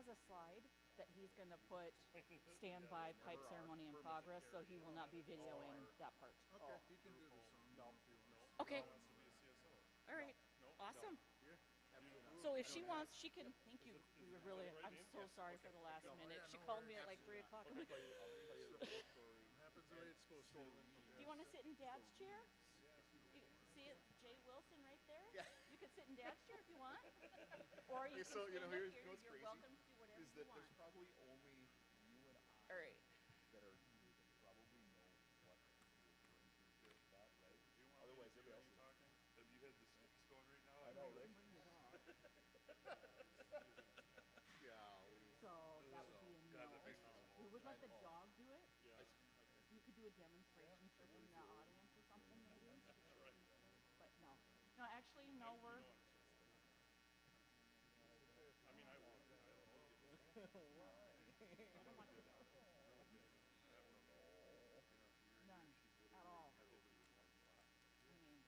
has a slide that he's going to put standby pipe ceremony in progress, so he will not be videoing that part. Okay, he can do the song if he wants. Okay. All right. Awesome. Yeah. So if she wants, she can. Thank you. We were really. I'm so sorry for the last minute. She called me at like 3 o'clock. I'm like, Happens the way it's supposed to. do you want to sit in Dad's chair? You see it, Jay Wilson right there? Yeah. You can sit in Dad's chair if you want. Or you can So, stand up here's here. what's You're crazy welcome to do whatever is you that want. there's probably only you and I All right. that are here that probably know what you're referring to with that, right? Otherwise, everybody else is talking. Have you had the sticks going right now? I know, right? So that would be a no. God, that makes me We would let the dog do it. Yeah. You could do a demonstration for him in the audience or something maybe. Right. But no. No, actually, no, we're. I mean, I would. I don't want to. None at all. I mean,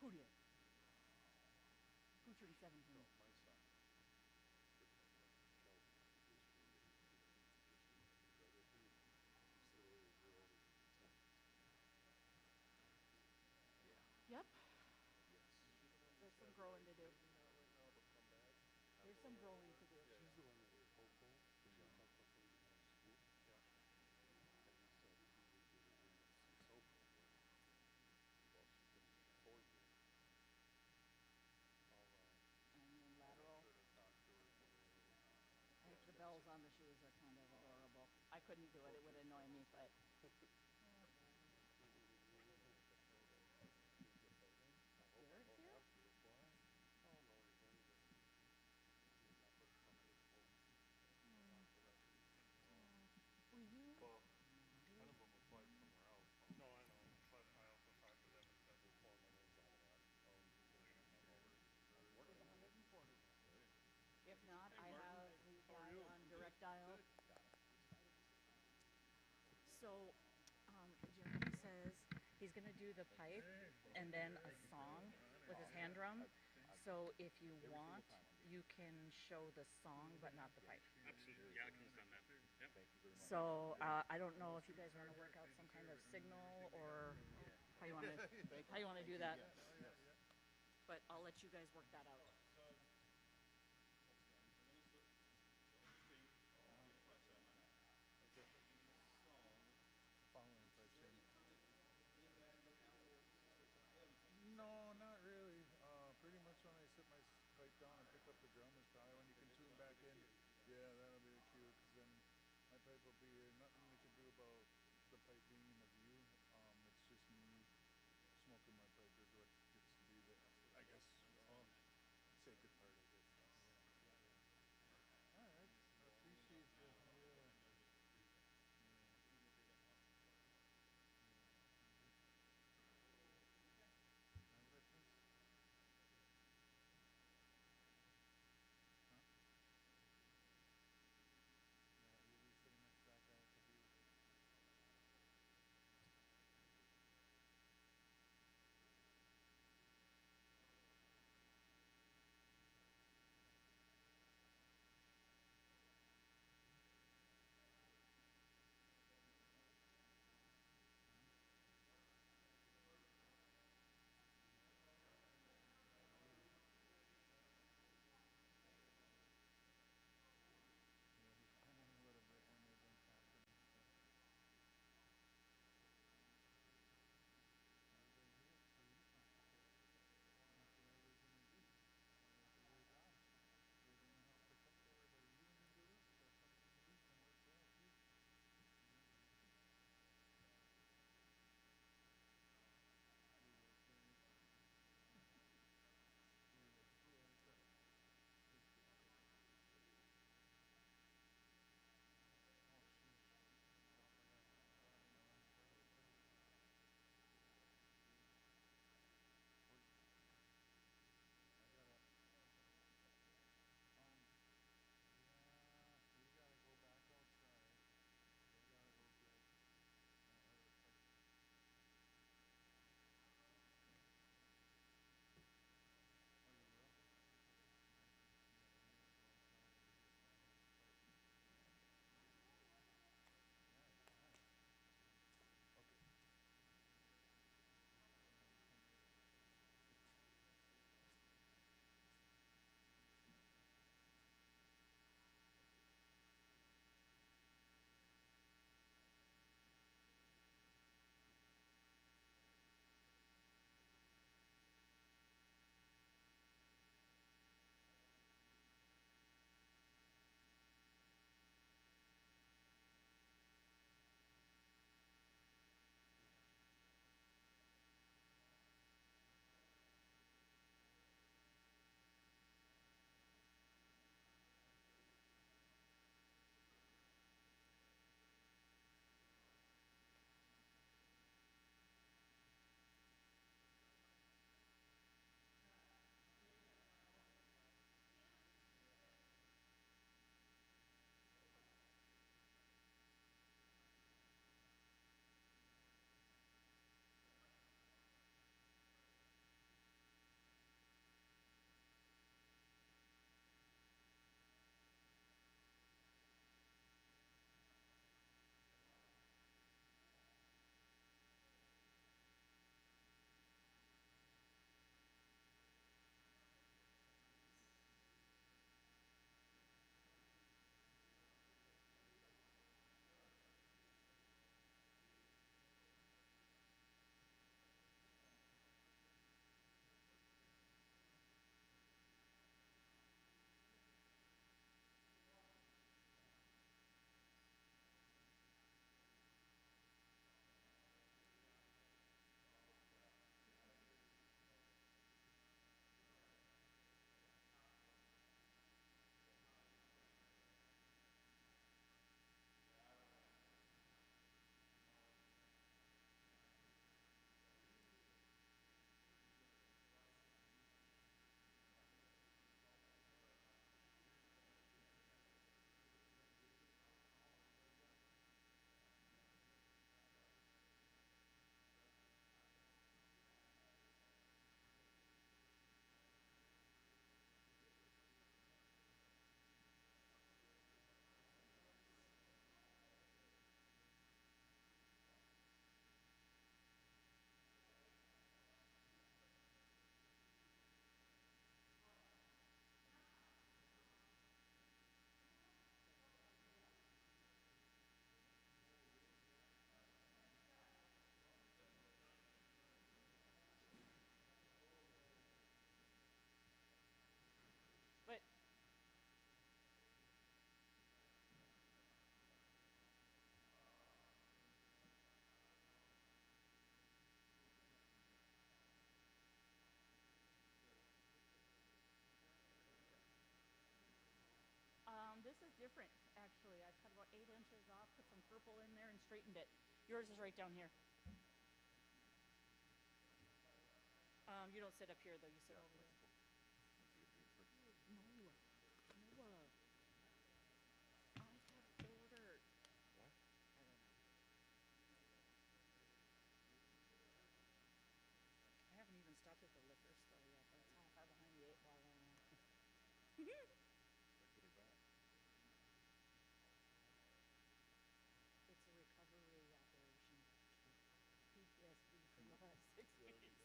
who did? Who turned 17? My son. Yep. Yes. There's some growing to do. There's some growing to do. She's the one that we're hopeful. She talked about putting her in school. Yeah. And he said he would get her in the CSO program. Well, she's going to be 4 years. And then lateral. I think the bells on the shoes are kind of adorable. I couldn't do it. It would annoy me, but. Garrett's here? Will you? Well, none of them applied somewhere else. No, I know. But I also talked to them and said we'll pull my names out of that. It's 140. If not, I have the guy on direct dial. So, Jeremy says he's going to do the pipe and then a song with his hand drum. So if you want, you can show the song but not the pipe. Absolutely. Yeah, I can send that. Yep. Thank you very much. So I don't know if you guys want to work out some kind of signal or how you want to do that. But I'll let you guys work that out. No, not really. Pretty much when I sit my pipe down and pick up the drum is probably when you can tune back in. Yeah, that'll be the cue, because then my pipe will be here. Nothing we can do about the pipe being in the view. It's just me smoking my pipe is what gets to be the, I guess, sacred part of it. All right, I appreciate you. different, actually. I cut about 8 inches off, put some purple in there, and straightened it. Yours is right down here. You don't sit up here, though. You sit over there. No. Noah. I have ordered. What? I don't know. I haven't even stopped at the liquor store yet. That's how far behind the 8 ball I am. Good or bad? It's a recovery operation. PTSD from the last 6 weeks.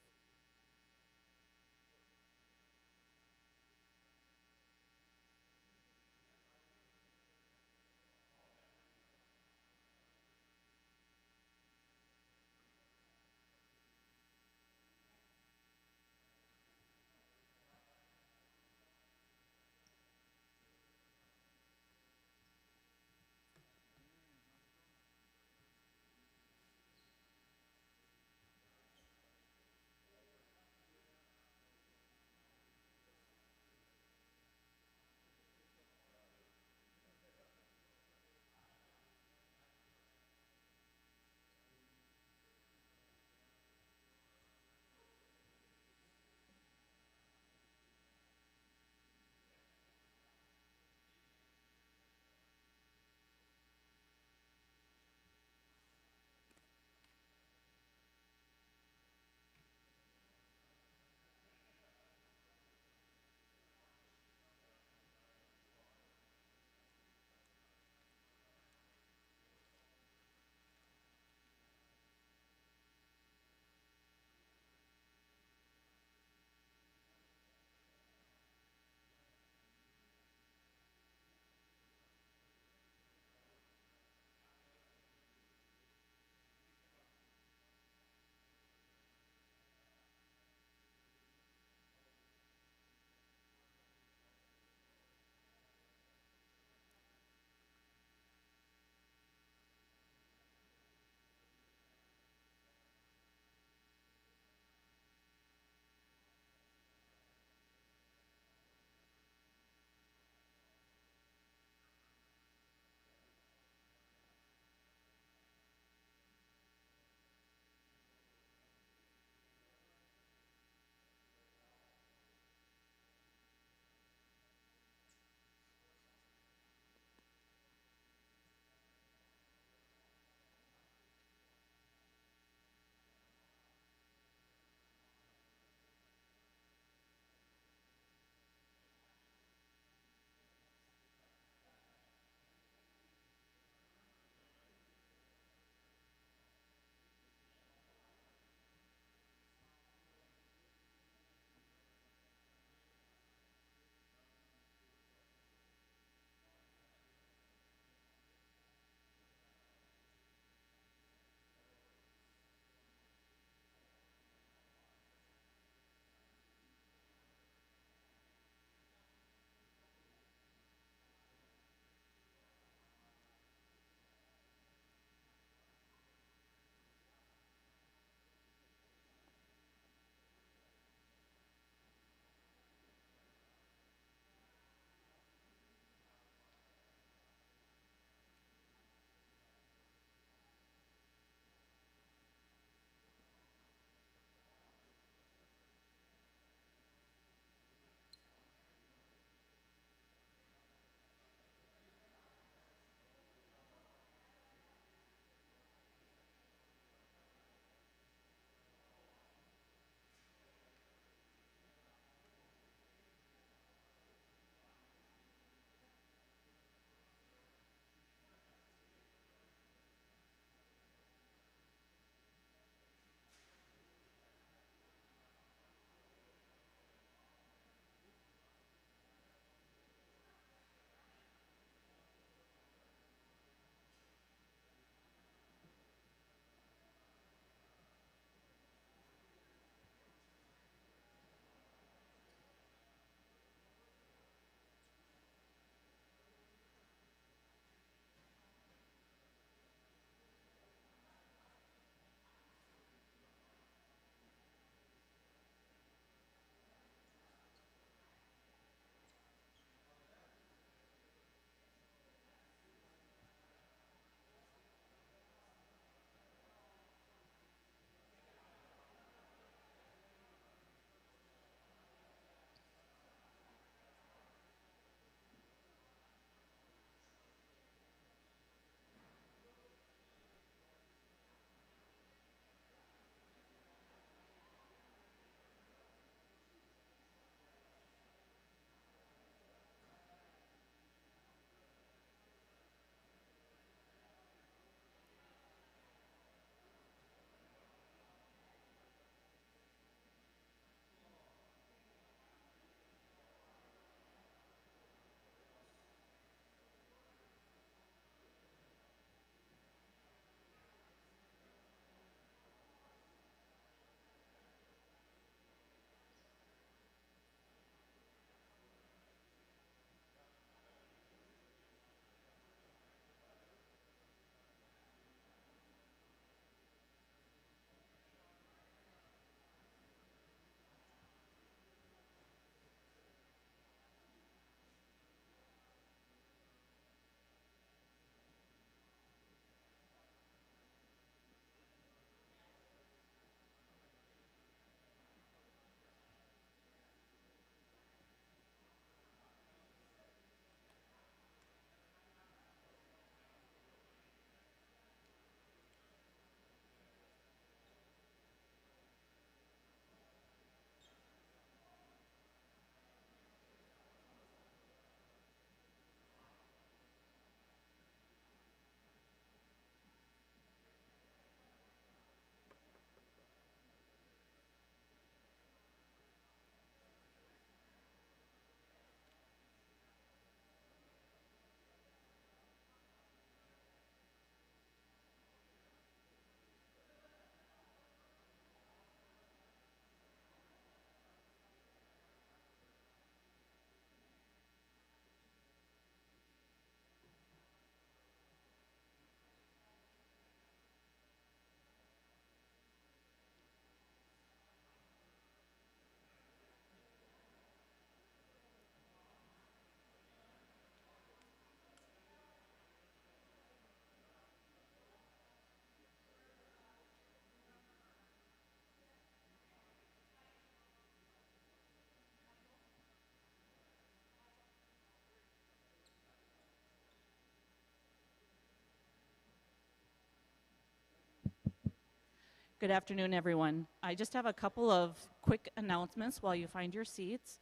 Good afternoon, everyone. I just have a couple of quick announcements while you find your seats.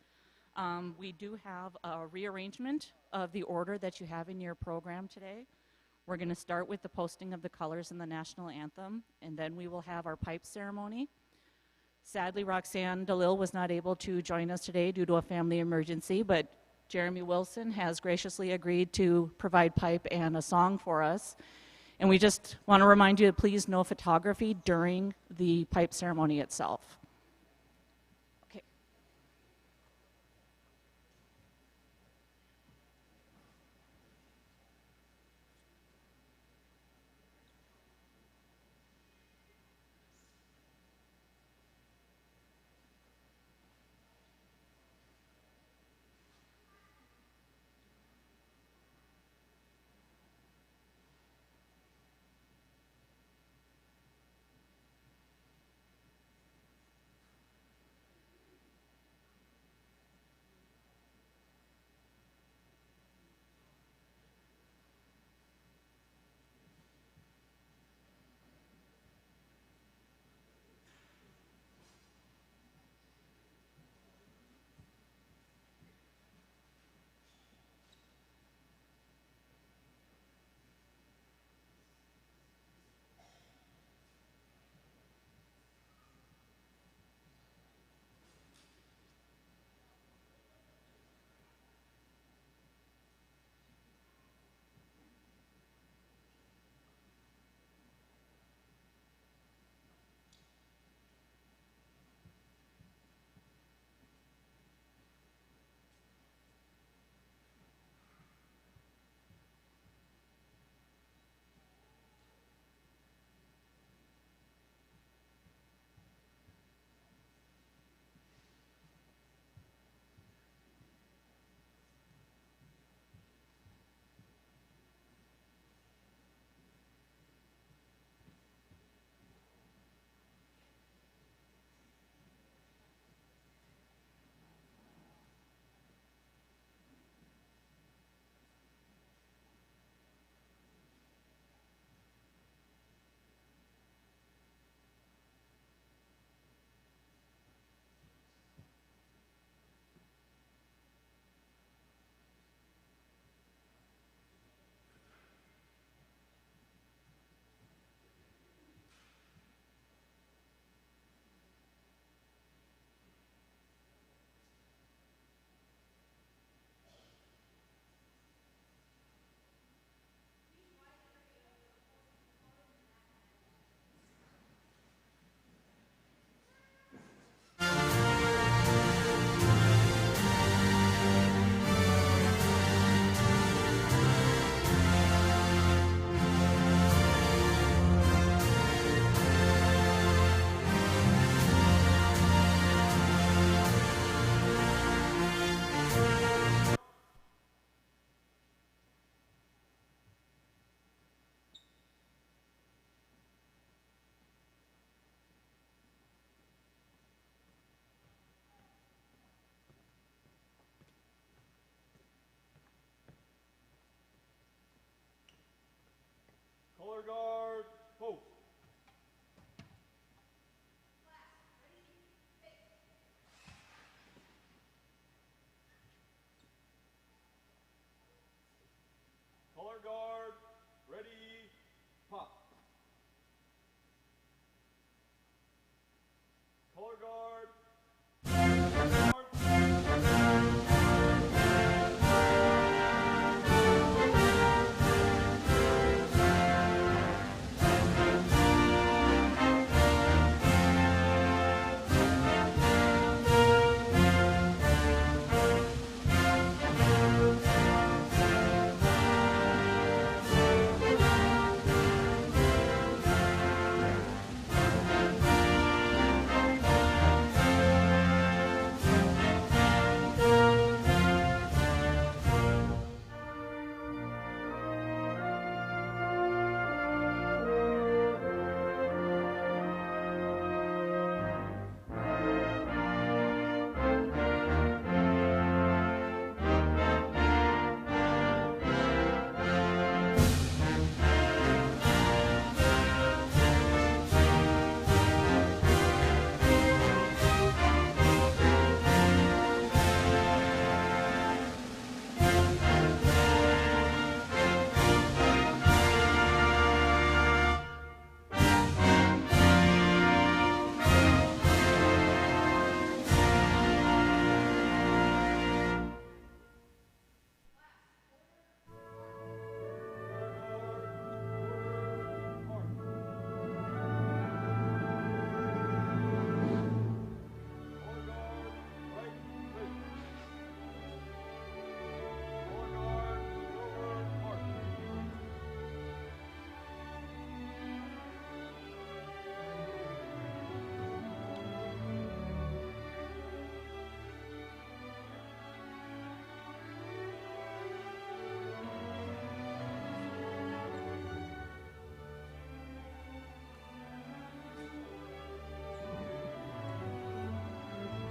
We do have a rearrangement of the order that you have in your program today. We're going to start with the posting of the colors in the national anthem, and then we will have our pipe ceremony. Sadly, Roxanne DeLille was not able to join us today due to a family emergency, but Jeremy Wilson has graciously agreed to provide pipe and a song for us. And we just want to remind you to please no photography during the pipe ceremony itself. Okay.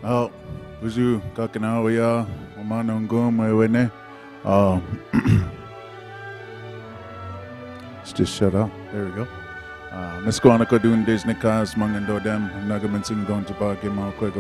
Oh, buzu kakinawa ya umanong wene. Let's just shut up. There we go. Let's go on a kadun Disney cars mangando dem nagaman sing don jabag mo kwega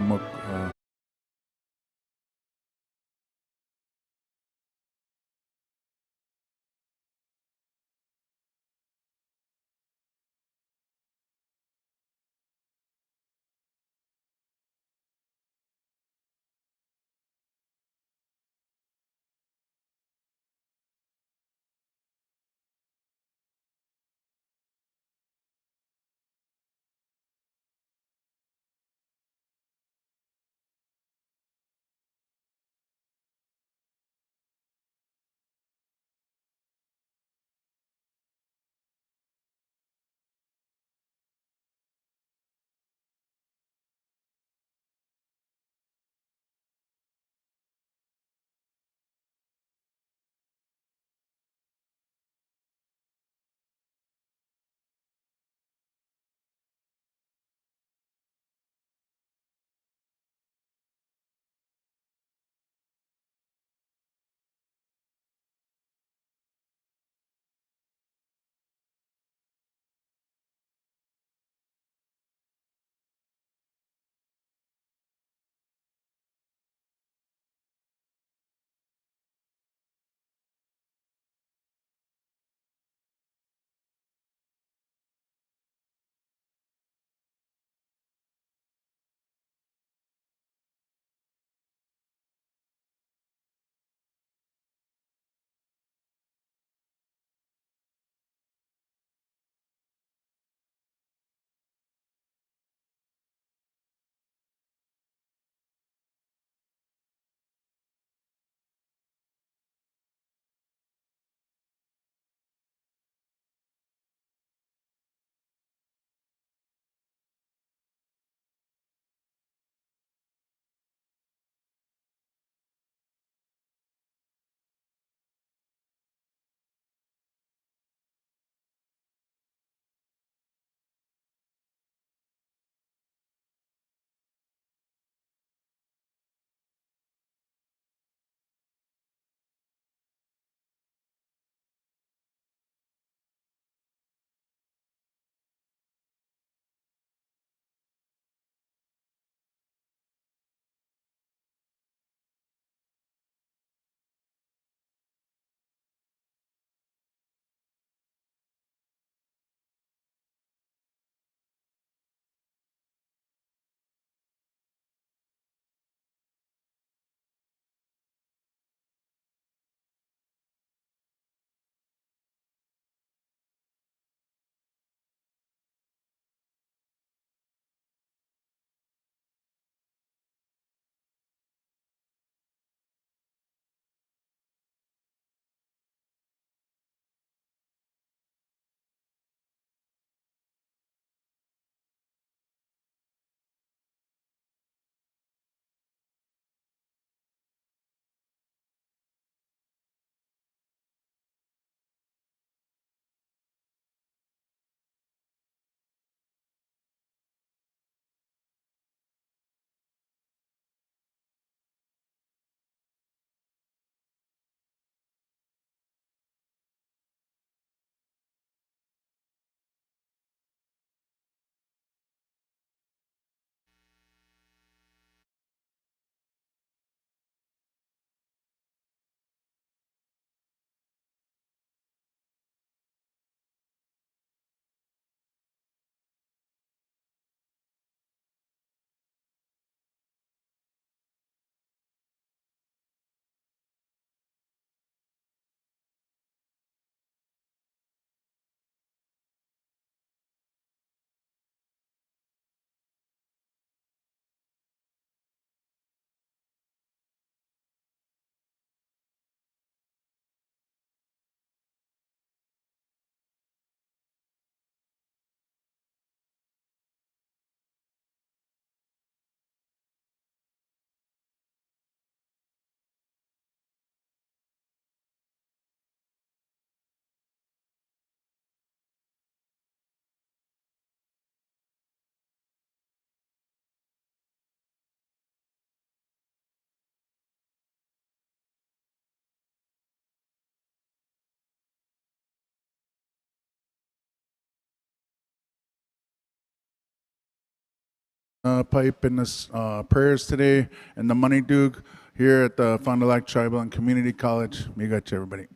pipe and the prayers today and the money dug here at the Fond du Lac Tribal and Community College. Miigwech, everybody.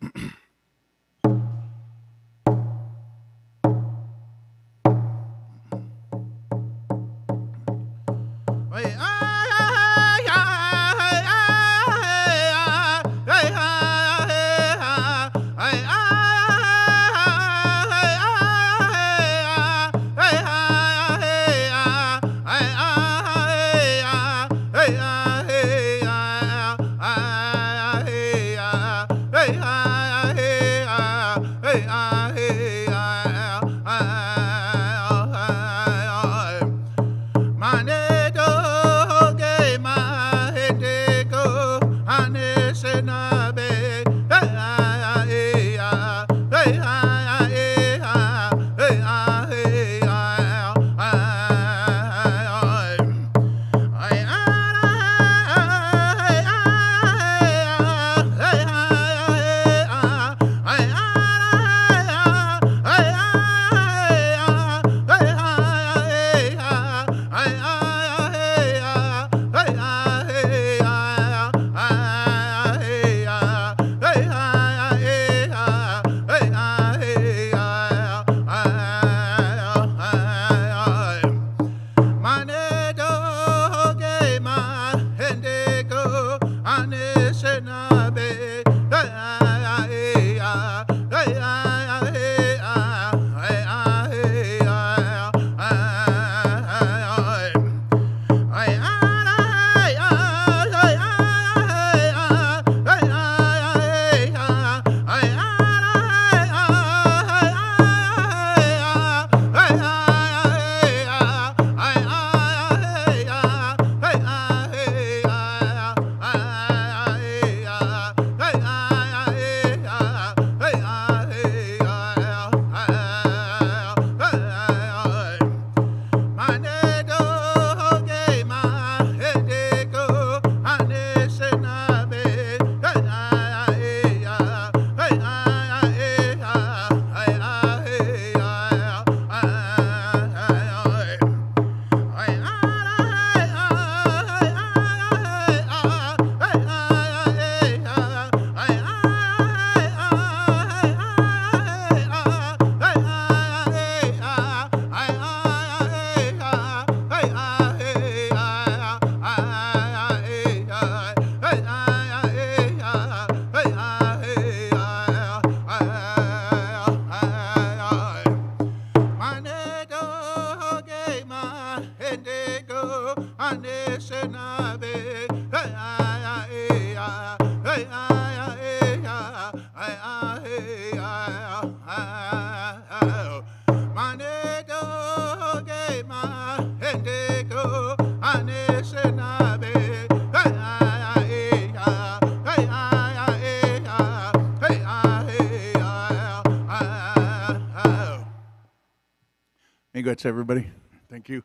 Miigwech, everybody. Thank you.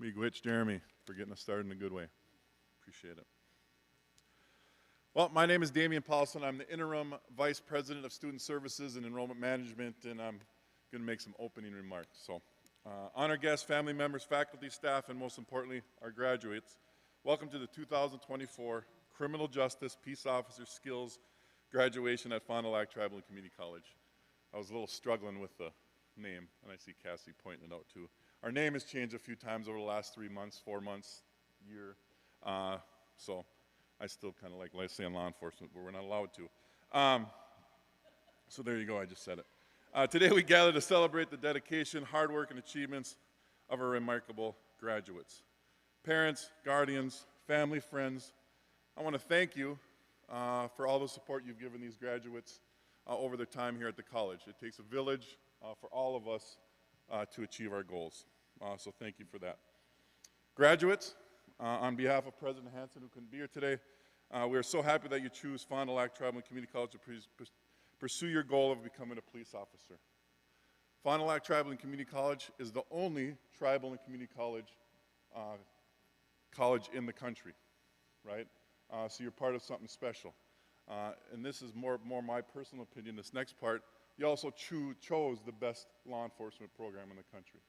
Miigwech, Jeremy, for getting us started in a good way. Appreciate it. Well, my name is Damian Paulson. I'm the interim vice president of student services and enrollment management, and I'm going to make some opening remarks. So, honored guests, family members, faculty, staff, and most importantly, our graduates, welcome to the 2024 Criminal Justice Peace Officer Skills graduation at Fond du Lac Tribal and Community College. I was a little struggling with the name, and I see Cassie pointing it out too. Our name has changed a few times over the last 3 months, 4 months, year. So I still kind of like saying law enforcement, but we're not allowed to. So there you go, I just said it. Today we gather to celebrate the dedication, hard work, and achievements of our remarkable graduates. Parents, guardians, family, friends, I want to thank you for all the support you've given these graduates over their time here at the college. It takes a village for all of us to achieve our goals. So thank you for that. Graduates, on behalf of President Hanson, who couldn't be here today, we are so happy that you choose Fond du Lac Tribal and Community College to pursue your goal of becoming a police officer. Fond du Lac Tribal and Community College is the only tribal and community college college in the country, right? So you're part of something special. And this is more my personal opinion, this next part. You also chose the best law enforcement program in the country.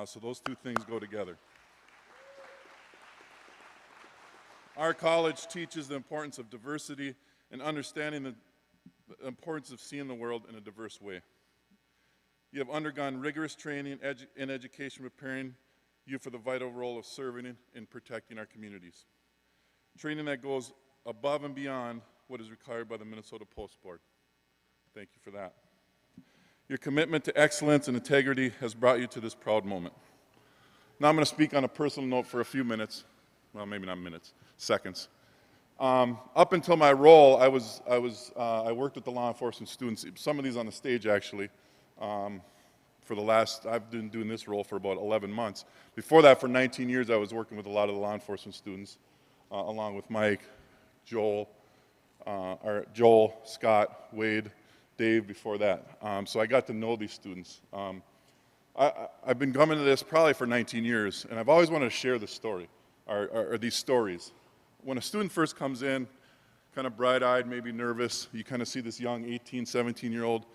So those two things go together. Our college teaches the importance of diversity and understanding the importance of seeing the world in a diverse way. You have undergone rigorous training and education preparing you for the vital role of serving and protecting our communities. Training that goes above and beyond what is required by the Minnesota Post Board. Thank you for that. Your commitment to excellence and integrity has brought you to this proud moment. Now I'm going to speak on a personal note for a few minutes. Well, maybe not minutes, seconds. Up until my role, I worked with the law enforcement students, some of these on the stage actually, I've been doing this role for about 11 months. Before that, for 19 years, I was working with a lot of the law enforcement students, along with Mike, Joel, Scott, Wade, Dave before that. So I got to know these students. I've been coming to this probably for 19 years, and I've always wanted to share this story, or these stories. When a student first comes in, kind of bright-eyed, maybe nervous, you kind of see this young 18, 17-year-old,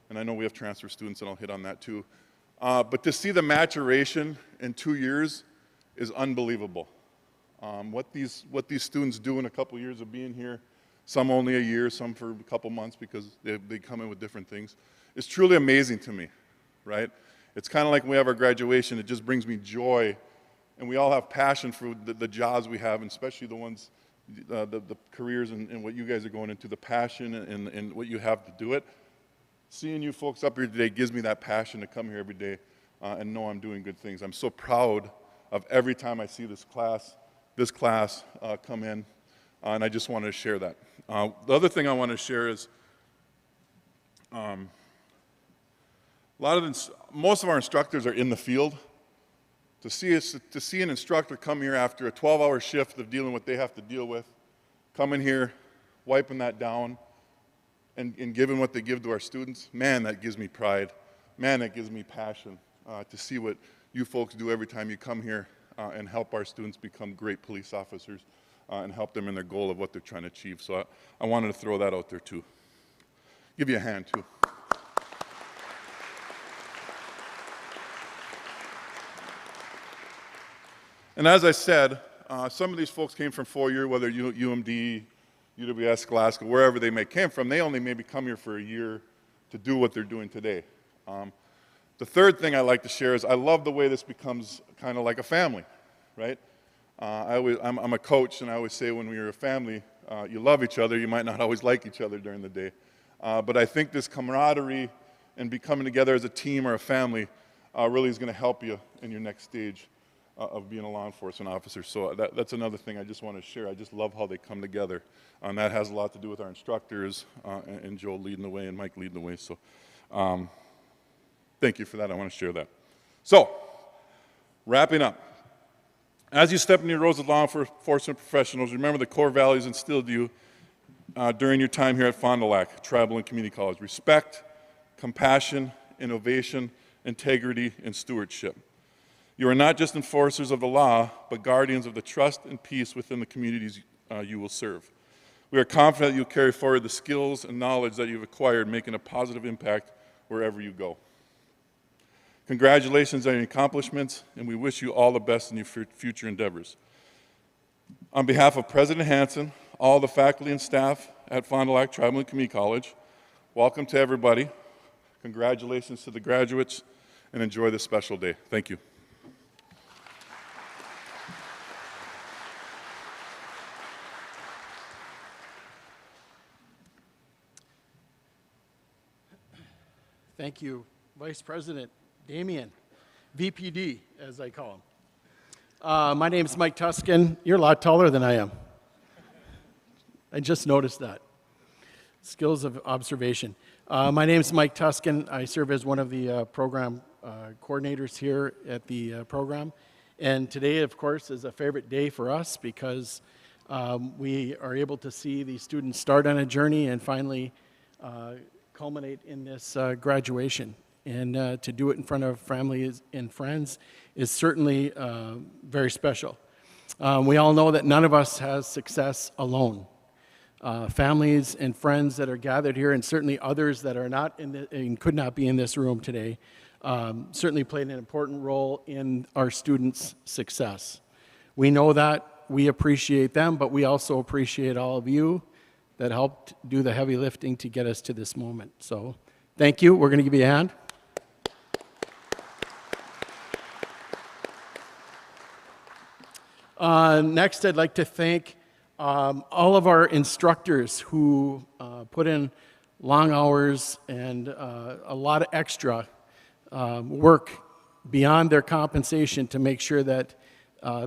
and I know we have transfer students, and I'll hit on that too. But to see the maturation in 2 years is unbelievable. What these students do in a couple years of being here, some only a year, some for a couple months because they come in with different things, it's truly amazing to me, right? It's kind of like when we have our graduation, it just brings me joy. And we all have passion for the jobs we have, and especially the ones, the careers and what you guys are going into, the passion and what you have to do it. Seeing you folks up here today gives me that passion to come here every day and know I'm doing good things. I'm so proud of every time I see this class come in, and I just wanted to share that. The other thing I want to share is most of our instructors are in the field. To see an instructor come here after a 12-hour shift of dealing with what they have to deal with, coming here, wiping that down, and giving what they give to our students, man, that gives me pride. Man, that gives me passion to see what you folks do every time you come here and help our students become great police officers and help them in their goal of what they're trying to achieve. So I wanted to throw that out there too. Give you a hand too. And as I said, some of these folks came from four-year, whether UMD, UWS, Glasgow, wherever they may came from, they only maybe come here for a year to do what they're doing today. The third thing I like to share is I love the way this becomes kind of like a family, right? I'm a coach, and I always say when you're a family, you love each other. You might not always like each other during the day. But I think this camaraderie and becoming together as a team or a family really is going to help you in your next stage of being a law enforcement officer. So that's another thing I just want to share. I just love how they come together. And that has a lot to do with our instructors and Joel leading the way and Mike leading the way. So thank you for that. I want to share that. So wrapping up. As you step into your roles as law enforcement professionals, remember the core values instilled in you during your time here at Fond du Lac Tribal and Community College. Respect, compassion, innovation, integrity, and stewardship. You are not just enforcers of the law, but guardians of the trust and peace within the communities you will serve. We are confident that you'll carry forward the skills and knowledge that you've acquired, making a positive impact wherever you go. Congratulations on your accomplishments, and we wish you all the best in your future endeavors. On behalf of President Hanson, all the faculty and staff at Fond du Lac Tribal and Community College, welcome to everybody. Congratulations to the graduates, and enjoy this special day. Thank you. Thank you, Vice President Damian, VPD, as I call him. My name is Mike Tuskin. You're a lot taller than I am. I just noticed that. Skills of observation. My name is Mike Tuskin. I serve as one of the program coordinators here at the program. And today, of course, is a favorite day for us because we are able to see these students start on a journey and finally culminate in this graduation. And to do it in front of family and friends is certainly very special. We all know that none of us has success alone. Families and friends that are gathered here, and certainly others that are not and could not be in this room today, certainly played an important role in our students' success. We know that, we appreciate them, but we also appreciate all of you that helped do the heavy lifting to get us to this moment. So thank you. We're going to give you a hand. Next, I'd like to thank all of our instructors who put in long hours and a lot of extra work beyond their compensation to make sure that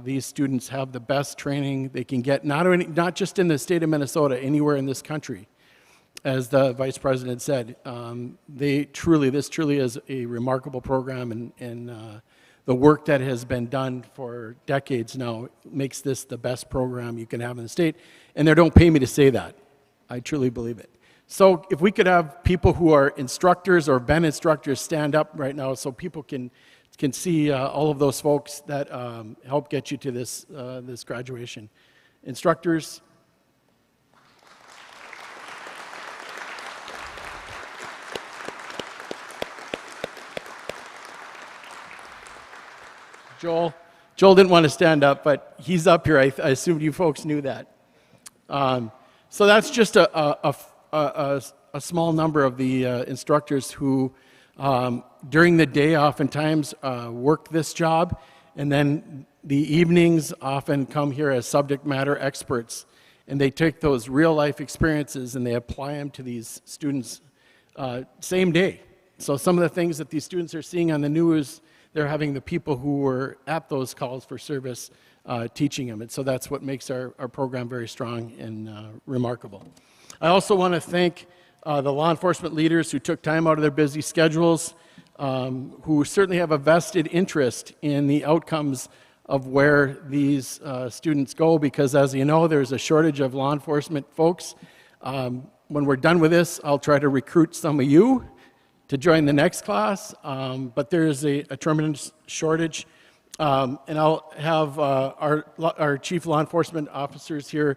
these students have the best training they can get, not just in the state of Minnesota, anywhere in this country. As the Vice President said, this truly is a remarkable program, and the work that has been done for decades now makes this the best program you can have in the state. And they don't pay me to say that. I truly believe it. So if we could have people who are instructors or been instructors stand up right now so people can see all of those folks that help get you to this graduation. Instructors. Joel didn't want to stand up, but he's up here. I assumed you folks knew that. So that's just a small number of the instructors who during the day oftentimes work this job, and then the evenings often come here as subject matter experts, and they take those real life experiences and they apply them to these students same day. So some of the things that these students are seeing on the news, they're having the people who were at those calls for service teaching them, and so that's what makes our program very strong and remarkable. I also want to thank the law enforcement leaders who took time out of their busy schedules, who certainly have a vested interest in the outcomes of where these students go, because as you know, there's a shortage of law enforcement folks. When we're done with this, I'll try to recruit some of you to join the next class, but there is a tremendous shortage. And I'll have our chief law enforcement officers here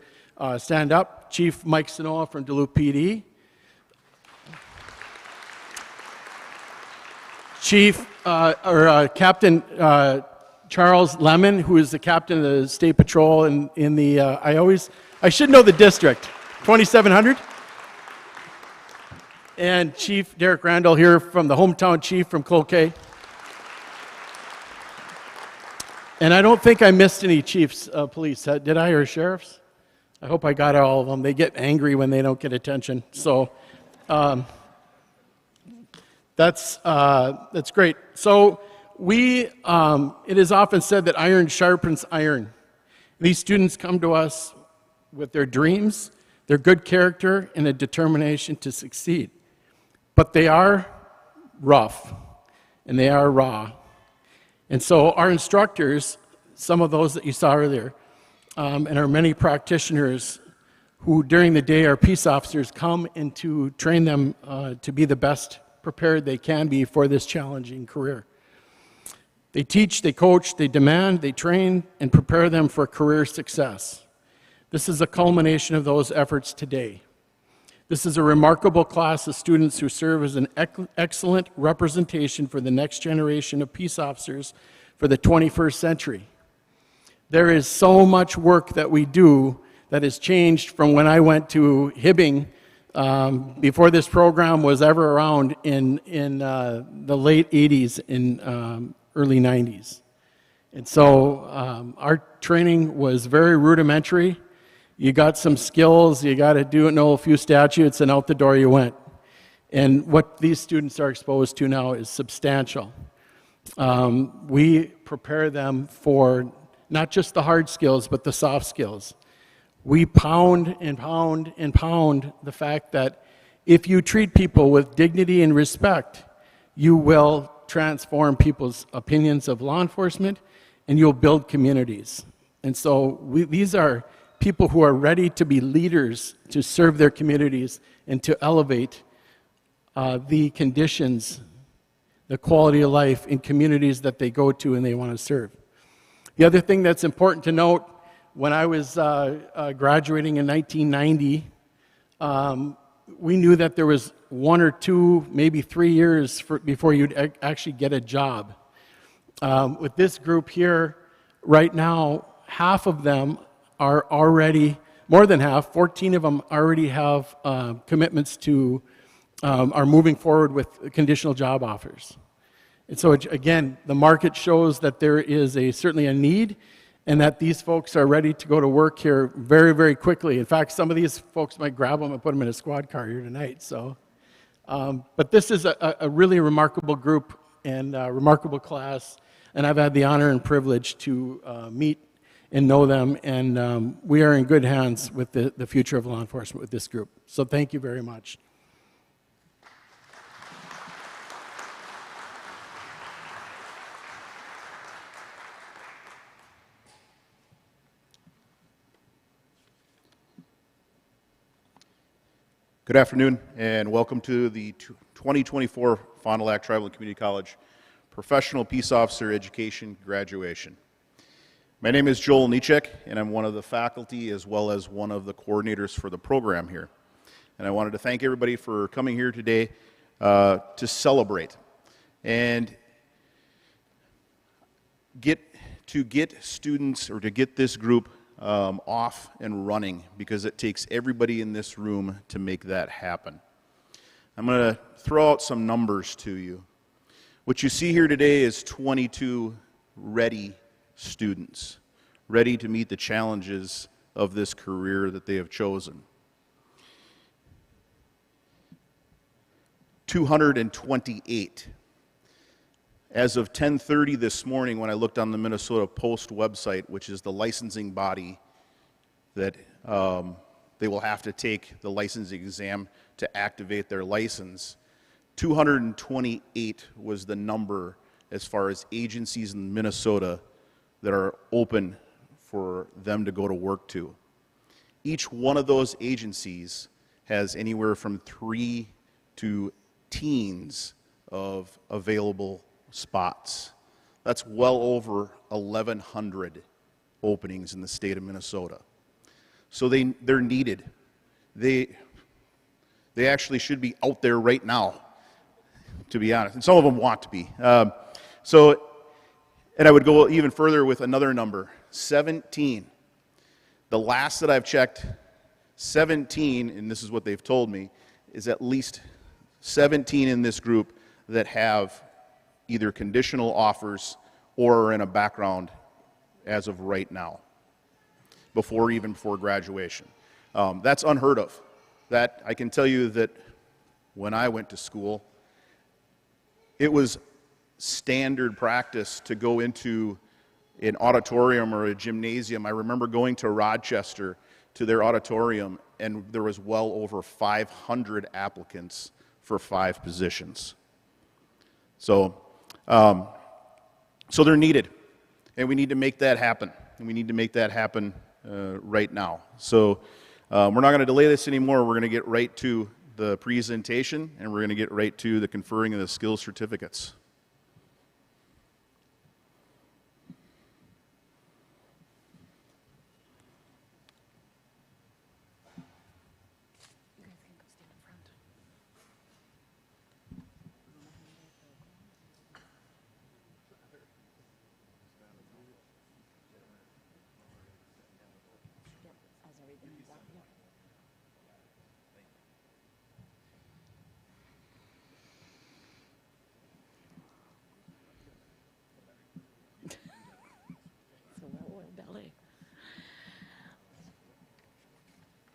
stand up. Chief Mike Sanoa from Duluth PD. Captain Charles Lemon, who is the captain of the State Patrol in the, I should know the district, 2700. And Chief Derek Randall here from the hometown chief from Cloquet. And I don't think I missed any chiefs of police, did I, or sheriffs? I hope I got all of them. They get angry when they don't get attention. So that's great. So it is often said that iron sharpens iron. These students come to us with their dreams, their good character, and a determination to succeed. But they are rough, and they are raw. And so our instructors, some of those that you saw earlier, and our many practitioners who during the day are peace officers, come and to train them to be the best prepared they can be for this challenging career. They teach, they coach, they demand, they train, and prepare them for career success. This is a culmination of those efforts today. This is a remarkable class of students who serve as an excellent representation for the next generation of peace officers for the 21st century. There is so much work that we do that has changed from when I went to Hibbing before this program was ever around in the late 80s and early 90s. And so our training was very rudimentary. You got some skills, you got to know a few statutes, and out the door you went. And what these students are exposed to now is substantial. We prepare them for not just the hard skills, but the soft skills. We pound and pound and pound the fact that if you treat people with dignity and respect, you will transform people's opinions of law enforcement, and you'll build communities. And so these are people who are ready to be leaders, to serve their communities, and to elevate the conditions, the quality of life in communities that they go to and they want to serve. The other thing that's important to note when I was graduating in 1990, we knew that there was 1 or 2, maybe 3 years before you'd actually get a job. With this group here, right now, half of them are already, more than half, 14 of them already have commitments to, are moving forward with conditional job offers. And so, again, the market shows that there is certainly a need, and that these folks are ready to go to work here very, very quickly. In fact, some of these folks might grab them and put them in a squad car here tonight. So, but this is a really remarkable group and a remarkable class, and I've had the honor and privilege to meet and know them, and we are in good hands with the future of law enforcement with this group. So thank you very much. Good afternoon, and welcome to the 2024 Fond du Lac Tribal and Community College Professional Peace Officer Education Graduation. My name is Joel Nichek, and I'm one of the faculty as well as one of the coordinators for the program here. And I wanted to thank everybody for coming here today to celebrate and get students, or to get this group off and running, because it takes everybody in this room to make that happen. I'm going to throw out some numbers to you. What you see here today is 22 ready students, ready to meet the challenges of this career that they have chosen. 228. As of 10:30 this morning, when I looked on the Minnesota Post website, which is the licensing body that they will have to take the licensing exam to activate their license, 228 was the number as far as agencies in Minnesota that are open for them to go to work to. Each one of those agencies has anywhere from 3 to teens of available spots. That's well over 1,100 openings in the state of Minnesota. So they're needed. They actually should be out there right now, to be honest. And some of them want to be. And I would go even further with another number, 17. The last that I've checked, 17, and this is what they've told me, is at least 17 in this group that have either conditional offers or are in a background as of right now, before graduation. That's unheard of. That, I can tell you that when I went to school, it was standard practice to go into an auditorium or a gymnasium. I remember going to Rochester to their auditorium, and there was well over 500 applicants for 5 positions. So they're needed, and we need to make that happen, and we need to make that happen right now. So we're not going to delay this anymore. We're going to get right to the presentation, and we're going to get right to the conferring of the skills certificates.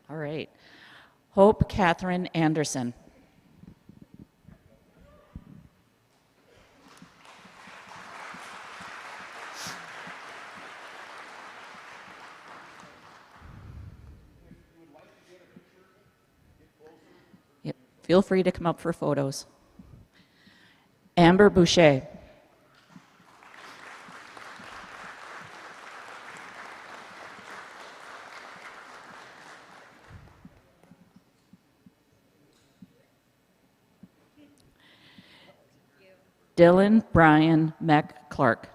All right. Hope Catherine Anderson. Yep. Feel free to come up for photos. Amber Boucher. Dylan Brian Meck Clark.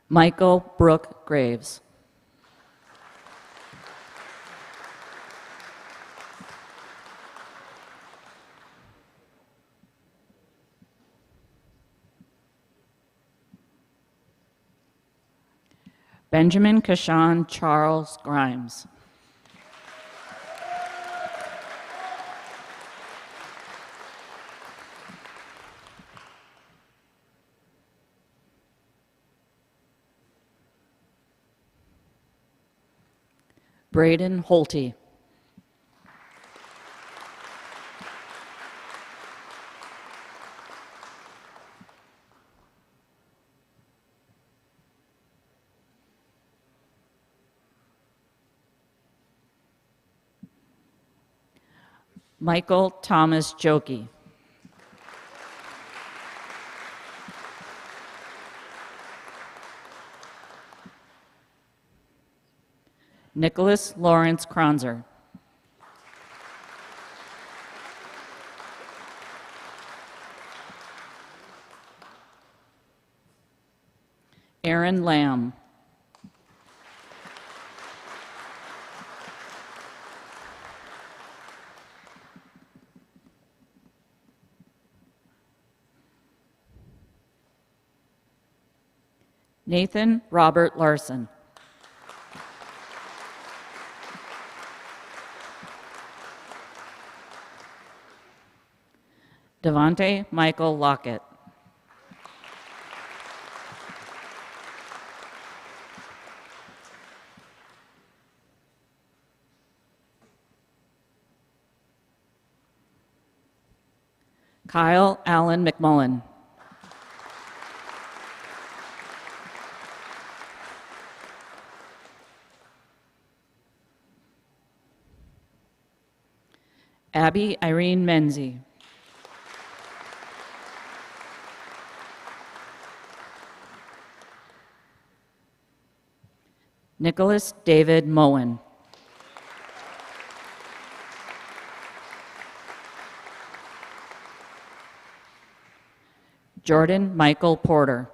Michael Brooke Graves. Benjamin Kashan Charles Grimes. Braden Holty. Michael Thomas Jokey. Nicholas Lawrence Kronzer. Aaron Lamb. Nathan Robert Larson. Devontae Michael Lockett. Kyle Allen McMullen. Abby Irene Menzie. Nicholas David Moen. Jordan Michael Porter.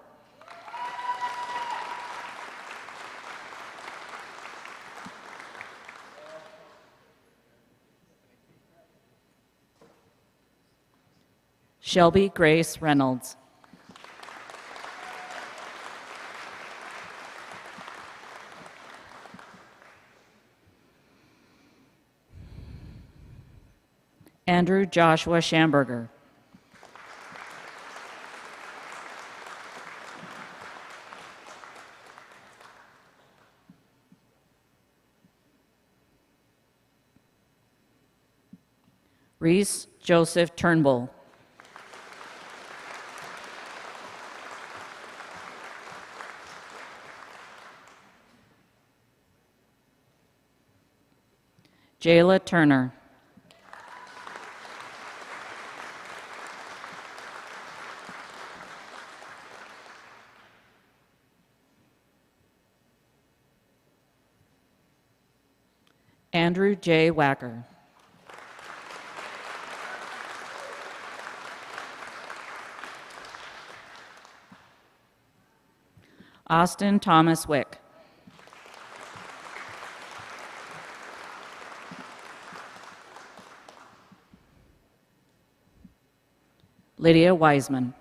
Shelby Grace Reynolds. Andrew Joshua Schamberger. Reese Joseph Turnbull. Jayla Turner. Andrew J. Wacker. Austin Thomas Wick. Lydia Wiseman.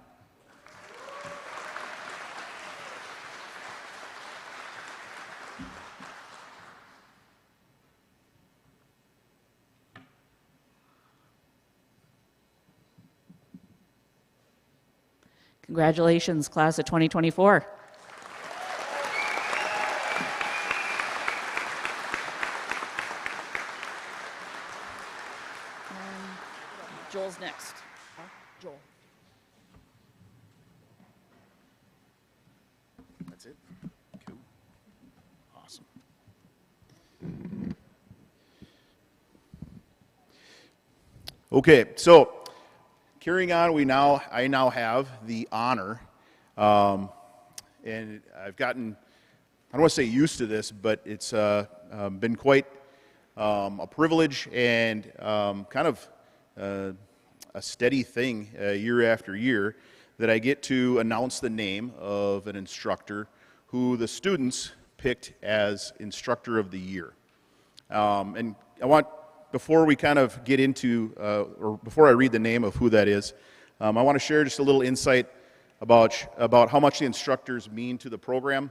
Congratulations, class of 2024. Joel's next. Joel. That's it? Cool. Awesome. Okay, so carrying on, I now have the honor, and I've gotten, I don't want to say used to this, but it's been quite a privilege and kind of a steady thing year after year that I get to announce the name of an instructor who the students picked as Instructor of the Year. And I want, before we kind of get into, or before I read the name of who that is, I want to share just a little insight about how much the instructors mean to the program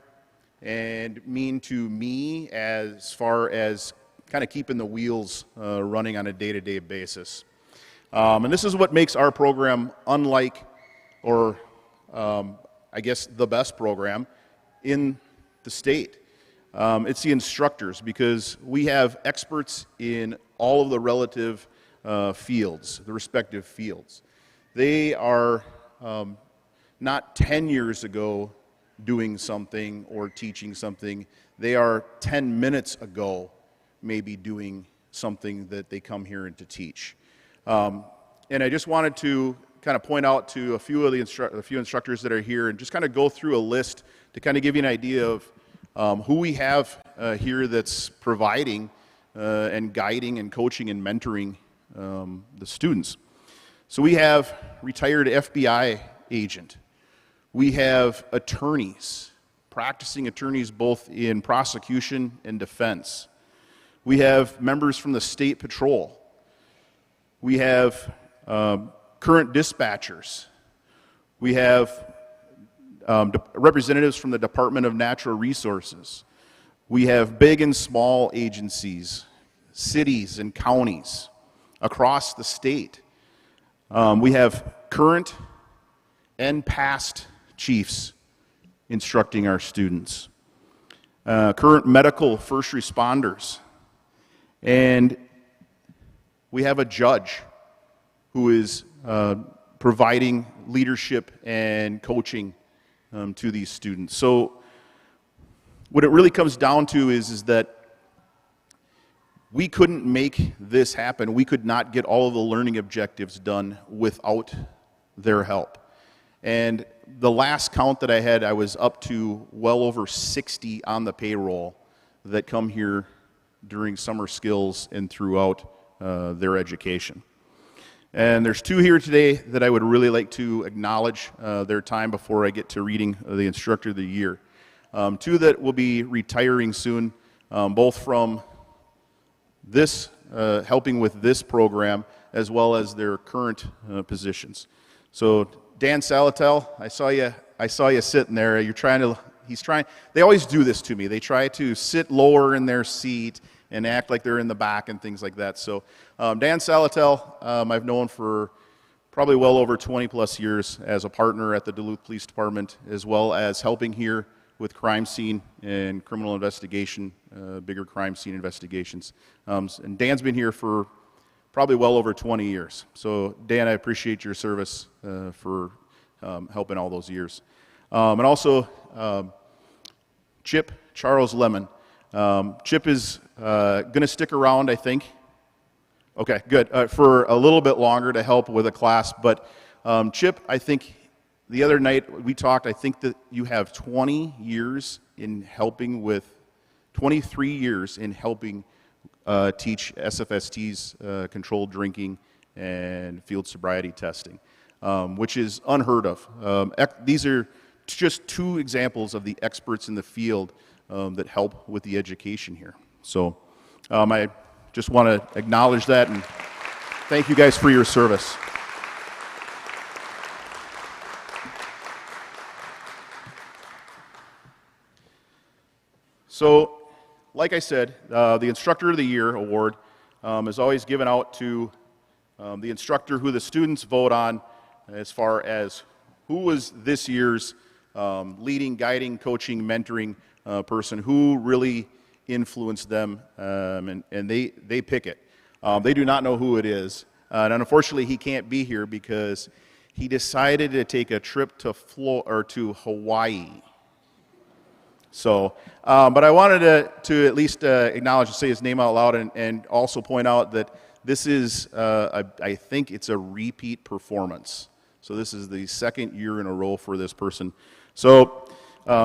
and mean to me as far as kind of keeping the wheels running on a day-to-day basis. And this is what makes our program unlike, or I guess the best program in the state. It's the instructors, because we have experts in all of the relative fields, the respective fields. They are not 10 years ago doing something or teaching something. They are 10 minutes ago maybe doing something that they come here to teach. And I just wanted to kind of point out to a few of the instructors that are here and just kind of go through a list to kind of give you an idea of who we have here that's providing and guiding and coaching and mentoring the students. So we have retired FBI agent. We have attorneys, practicing attorneys both in prosecution and defense. We have members from the State Patrol. We have current dispatchers. We have representatives from the Department of Natural Resources. We have big and small agencies, cities and counties across the state. We have current and past chiefs instructing our students, current medical first responders, and we have a judge who is providing leadership and coaching to these students. So what it really comes down to is that we couldn't make this happen. We could not get all of the learning objectives done without their help. And the last count that I had, I was up to well over 60 on the payroll that come here during summer skills and throughout their education. And there's two here today that I would really like to acknowledge their time before I get to reading the Instructor of the Year. Two that will be retiring soon, both from this, helping with this program, as well as their current positions. So Dan Salatel, I saw you sitting there. They always do this to me. They try to sit lower in their seat and act like they're in the back and things like that. So Dan Salatel, I've known for probably well over 20 plus years as a partner at the Duluth Police Department, as well as helping here with crime scene and criminal investigation, bigger crime scene investigations. And Dan's been here for probably well over 20 years. So Dan, I appreciate your service for helping all those years. And also Chip Charles Lemon. Chip is going to stick around, I think. Okay, good. For a little bit longer to help with a class. But Chip, I think the other night we talked, I think that you have 20 years in helping with, 23 years in helping teach SFST's controlled drinking and field sobriety testing, which is unheard of. These are just two examples of the experts in the field that help with the education here. So I just want to acknowledge that and thank you guys for your service. So, like I said, the Instructor of the Year award is always given out to the instructor who the students vote on as far as who was this year's leading, guiding, coaching, mentoring person, who really influenced them, and they pick it. They do not know who it is, and unfortunately he can't be here because he decided to take a trip to Hawaii. So, but I wanted to at least acknowledge and say his name out loud and also point out that this is, I think it's a repeat performance. So this is the second year in a row for this person. So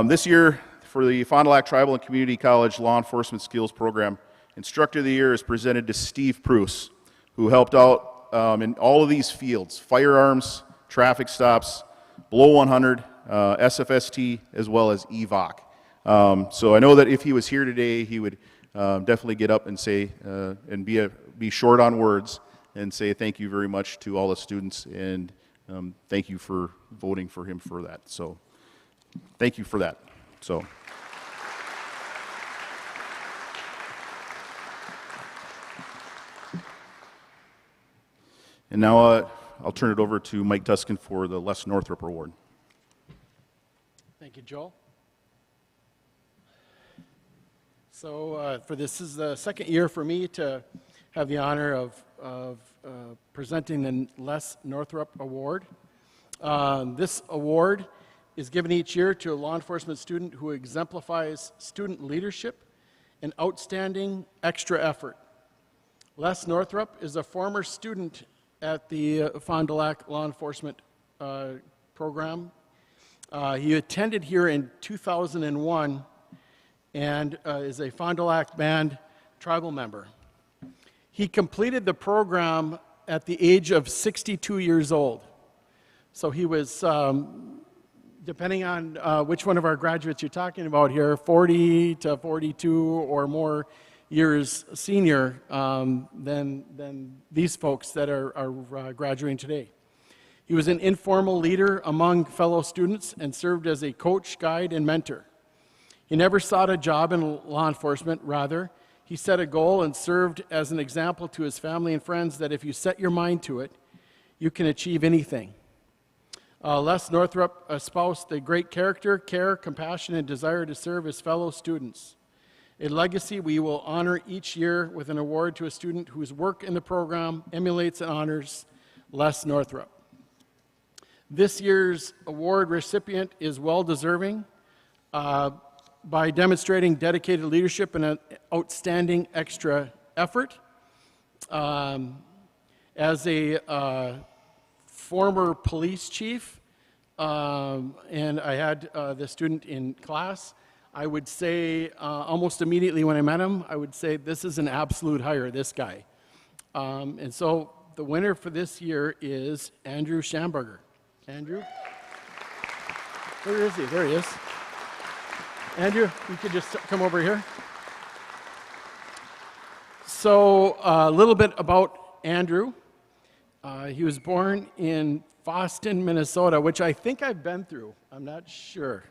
this year for the Fond du Lac Tribal and Community College Law Enforcement Skills Program, Instructor of the Year is presented to Steve Pruce, who helped out in all of these fields: firearms, traffic stops, below 100, SFST, as well as EVOC. So I know that if he was here today, he would definitely get up and say, and be short on words, and say thank you very much to all the students, and thank you for voting for him for that. So thank you for that. So. And now I'll turn it over to Mike Tuskin for the Les Northrop Award. Thank you, Joel. So this is the second year for me to have the honor of presenting the Les Northrop Award. This award is given each year to a law enforcement student who exemplifies student leadership and outstanding extra effort. Les Northrop is a former student at the Fond du Lac Law Enforcement program. He attended here in 2001 and is a Fond du Lac Band tribal member. He completed the program at the age of 62 years old. So he was, depending on which one of our graduates you're talking about here, 40 to 42 or more years senior than these folks that are graduating today. He was an informal leader among fellow students and served as a coach, guide, and mentor. He never sought a job in law enforcement. Rather, he set a goal and served as an example to his family and friends that if you set your mind to it, you can achieve anything. Les Northrop espoused the great character, care, compassion, and desire to serve his fellow students. A legacy we will honor each year with an award to a student whose work in the program emulates and honors Les Northrop. This year's award recipient is well-deserving by demonstrating dedicated leadership and an outstanding extra effort. As a former police chief, and I had the student in class, I would say almost immediately when I met him, I would say this is an absolute hire, this guy. And so the winner for this year is Andrew Schamberger. Andrew? Where is he? There he is. Andrew, you could just come over here. So a little bit about Andrew. He was born in Boston, Minnesota, which I think I've been through. I'm not sure.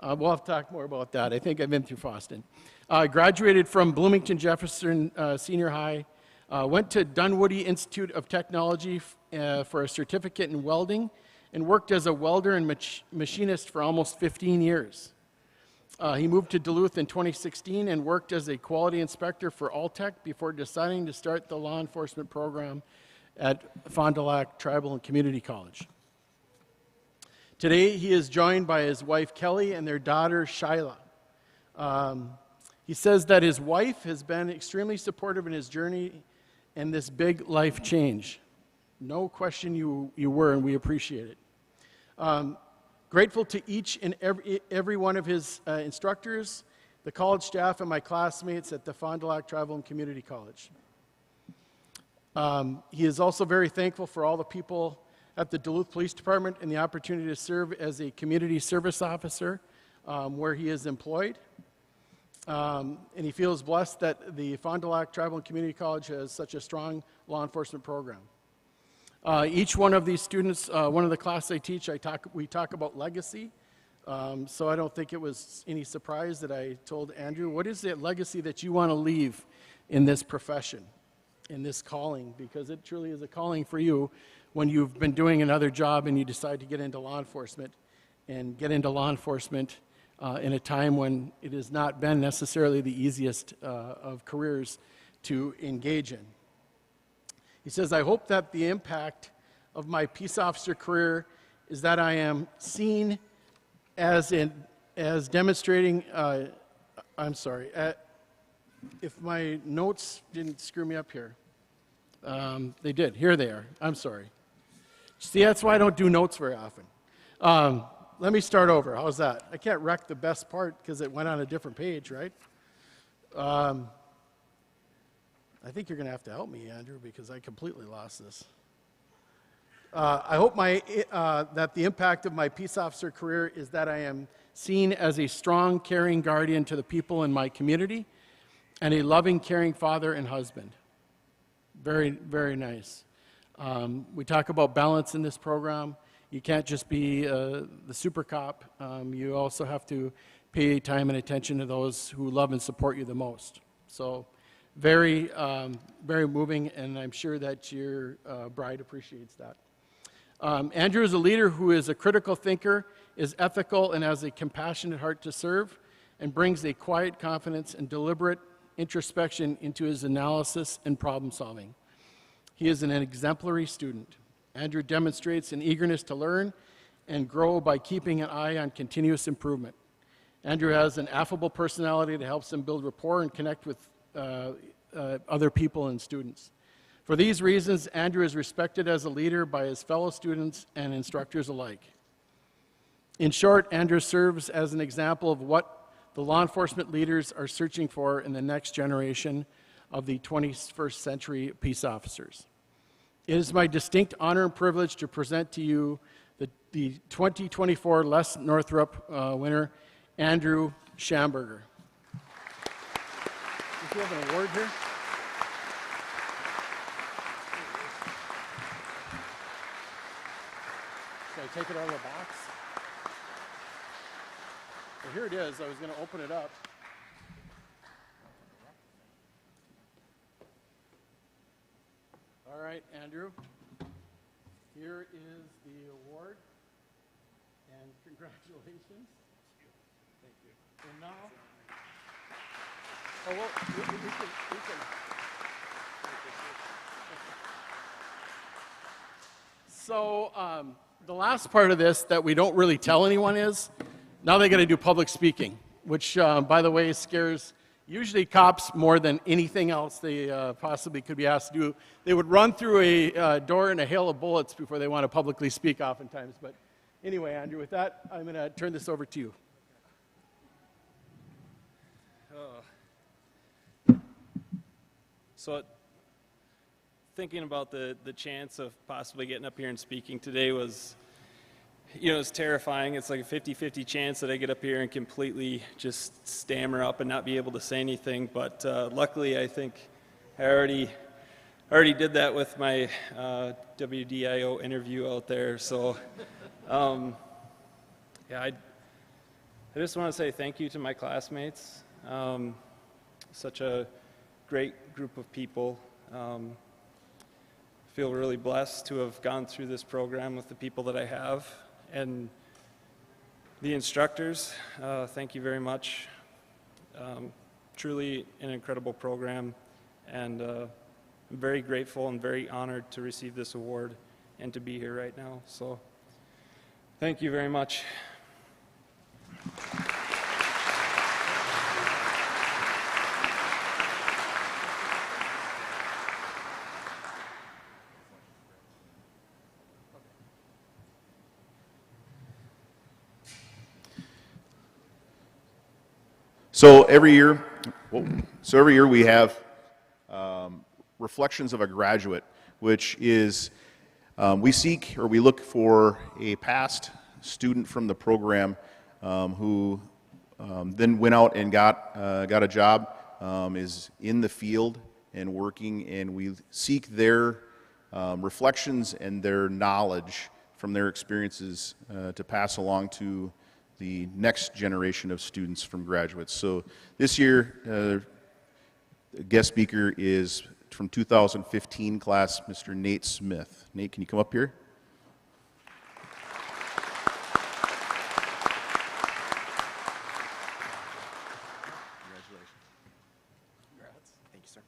We'll have to talk more about that. I think I've been through Boston. Graduated from Bloomington Jefferson Senior High. Went to Dunwoody Institute of Technology for a certificate in welding and worked as a welder and machinist for almost 15 years. He moved to Duluth in 2016 and worked as a quality inspector for Alltech before deciding to start the law enforcement program at Fond du Lac Tribal and Community College. Today, he is joined by his wife, Kelly, and their daughter, Shyla. He says that his wife has been extremely supportive in his journey and this big life change. No question you were, and we appreciate it. Grateful to each and every one of his instructors, the college staff, and my classmates at the Fond du Lac Tribal and Community College. He is also very thankful for all the people at the Duluth Police Department and the opportunity to serve as a community service officer where he is employed. And he feels blessed that the Fond du Lac Tribal and Community College has such a strong law enforcement program. Each one of these students, one of the classes I teach, we talk about legacy. So I don't think it was any surprise that I told Andrew, what is the legacy that you want to leave in this profession, in this calling? Because it truly is a calling for you when you've been doing another job and you decide to get into law enforcement, and get into law enforcement in a time when it has not been necessarily the easiest of careers to engage in. He says, I hope that the impact of my peace officer career is that I am seen as demonstrating, if my notes didn't screw me up here. They did. Here they are. I'm sorry. See, that's why I don't do notes very often. Let me start over. How's that? I can't wreck the best part because it went on a different page, right? I think you're going to have to help me, Andrew, because I completely lost this. I hope that the impact of my peace officer career is that I am seen as a strong, caring guardian to the people in my community and a loving, caring father and husband. Very, very nice. We talk about balance in this program. You can't just be the super cop. You also have to pay time and attention to those who love and support you the most. So very, very moving, and I'm sure that your bride appreciates that. Andrew is a leader who is a critical thinker, is ethical, and has a compassionate heart to serve, and brings a quiet confidence and deliberate introspection into his analysis and problem solving. He is an exemplary student. Andrew demonstrates an eagerness to learn and grow by keeping an eye on continuous improvement. Andrew has an affable personality that helps him build rapport and connect with other people and students. For these reasons, Andrew is respected as a leader by his fellow students and instructors alike. In short, Andrew serves as an example of what the law enforcement leaders are searching for in the next generation of the 21st century peace officers. It is my distinct honor and privilege to present to you the 2024 Les Northrop winner, Andrew Schamberger. Does he have an award here? Should I take it out of the box? Well, here it is. I was going to open it up. All right, Andrew. Here is the award, and congratulations. Thank you. And now, oh, well, we can. So the last part of this that we don't really tell anyone is, now they got to do public speaking, which, by the way, scares usually cops more than anything else they possibly could be asked to do. They would run through a door in a hail of bullets before they want to publicly speak oftentimes. But anyway, Andrew, with that, I'm going to turn this over to you. So thinking about the chance of possibly getting up here and speaking today was, you know, it's terrifying. It's like a 50-50 chance that I get up here and completely just stammer up and not be able to say anything. But luckily, I think I already did that with my WDIO interview out there. So, yeah, I just want to say thank you to my classmates. Such a great group of people. Feel really blessed to have gone through this program with the people that I have. And the instructors, thank you very much. Truly an incredible program, and I'm very grateful and very honored to receive this award and to be here right now. So thank you very much. So every year we have Reflections of a Graduate, which is we seek or we look for a past student from the program who then went out and got a job, is in the field and working, and we seek their reflections and their knowledge from their experiences to pass along to the next generation of students from graduates. So this year, the guest speaker is from 2015 class, Mr. Nate Smith. Nate, can you come up here? Congratulations. Congrats. Thank you, sir.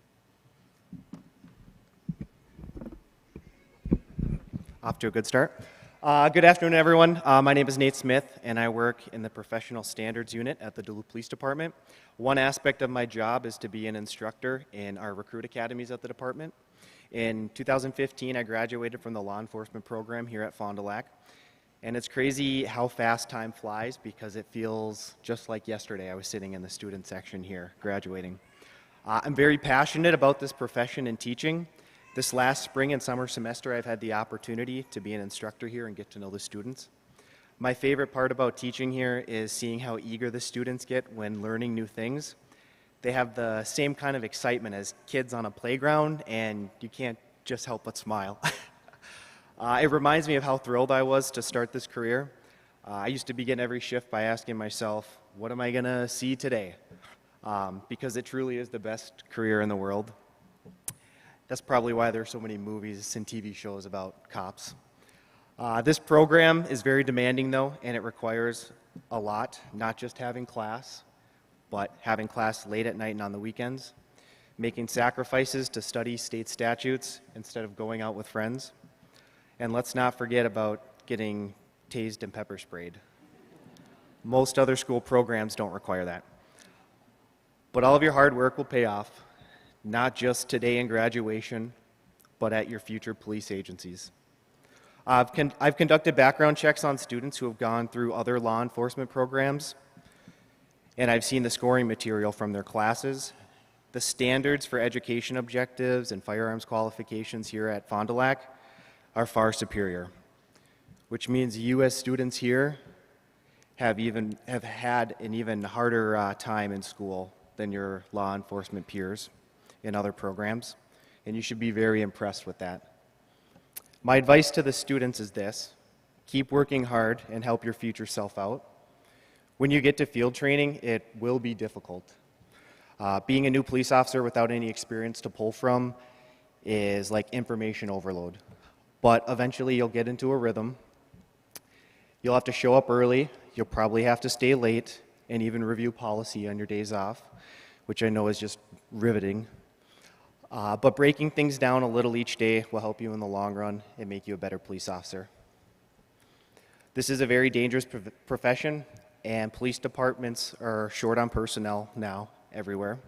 Off to a good start. Good afternoon, everyone. My name is Nate Smith, and I work in the Professional Standards Unit at the Duluth Police Department. One aspect of my job is to be an instructor in our recruit academies at the department. In 2015, I graduated from the law enforcement program here at Fond du Lac. And it's crazy how fast time flies, because it feels just like yesterday I was sitting in the student section here graduating. I'm very passionate about this profession and teaching, This last spring and summer semester, I've had the opportunity to be an instructor here and get to know the students. My favorite part about teaching here is seeing how eager the students get when learning new things. They have the same kind of excitement as kids on a playground, and you can't just help but smile. It reminds me of how thrilled I was to start this career. I used to begin every shift by asking myself, what am I going to see today? Because it truly is the best career in the world. That's probably why there are so many movies and TV shows about cops. This program is very demanding, though, and it requires a lot, not just having class, but having class late at night and on the weekends, making sacrifices to study state statutes instead of going out with friends, and let's not forget about getting tased and pepper sprayed. Most other school programs don't require that. But all of your hard work will pay off, not just today in graduation, but at your future police agencies. I've conducted background checks on students who have gone through other law enforcement programs, and I've seen the scoring material from their classes. The standards for education objectives and firearms qualifications here at Fond du Lac are far superior, which means you as students here have had an even harder time in school than your law enforcement peers in other programs, and you should be very impressed with that. My advice to the students is this: keep working hard and help your future self out. When you get to field training, it will be difficult. Being a new police officer without any experience to pull from is like information overload. But eventually you'll get into a rhythm. You'll have to show up early, you'll probably have to stay late, and even review policy on your days off, which I know is just riveting. But breaking things down a little each day will help you in the long run and make you a better police officer. This is a very dangerous profession, and police departments are short on personnel now everywhere.